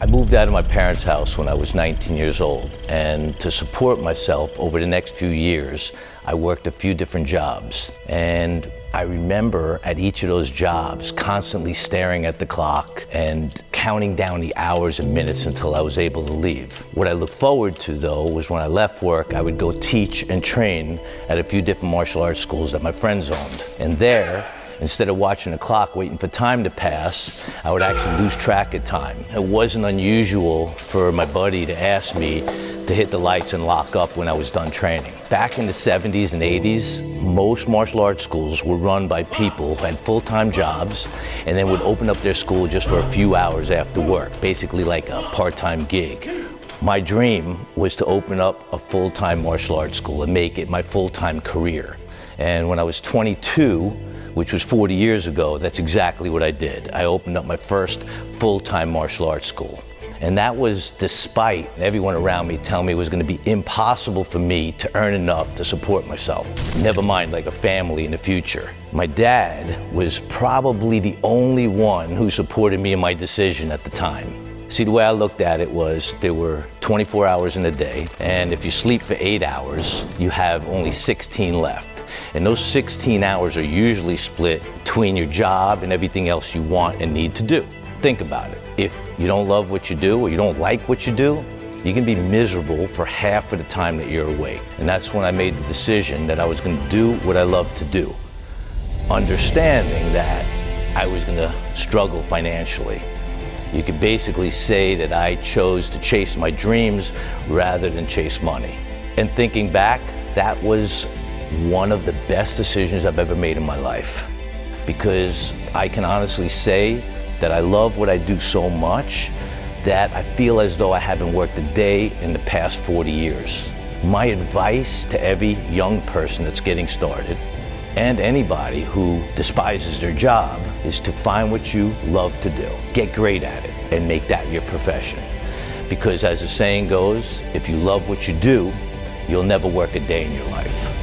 I moved out of my parents' house when I was 19 years old, and to support myself over the next few years, I worked a few different jobs. And I remember at each of those jobs constantly staring at the clock and counting down the hours and minutes until I was able to leave. What I looked forward to, though, was when I left work, I would go teach and train at a few different martial arts schools that my friends owned. And there, instead of watching the clock waiting for time to pass, I would actually lose track of time. It wasn't unusual for my buddy to ask me to hit the lights and lock up when I was done training. Back in the 70s and 80s, most martial arts schools were run by people who had full-time jobs and then would open up their school just for a few hours after work, basically like a part-time gig. My dream was to open up a full-time martial arts school and make it my full-time career. And when I was 22, which was 40 years ago, that's exactly what I did. I opened up my first full-time martial arts school. And that was despite everyone around me telling me it was going to be impossible for me to earn enough to support myself, never mind like a family in the future. My dad was probably the only one who supported me in my decision at the time. See, the way I looked at it was there were 24 hours in a day, and if you sleep for 8 hours, you have only 16 left. And those 16 hours are usually split between your job and everything else you want and need to do. Think about it. If you don't love what you do or you don't like what you do, you can be miserable for half of the time that you're awake. And that's when I made the decision that I was going to do what I love to do, understanding that I was going to struggle financially. You could basically say that I chose to chase my dreams rather than chase money. And thinking back, that was one of the best decisions I've ever made in my life, because I can honestly say that I love what I do so much that I feel as though I haven't worked a day in the past 40 years. My advice to every young person that's getting started, and anybody who despises their job, is to find what you love to do. Get great at it and make that your profession. Because as the saying goes, if you love what you do, you'll never work a day in your life.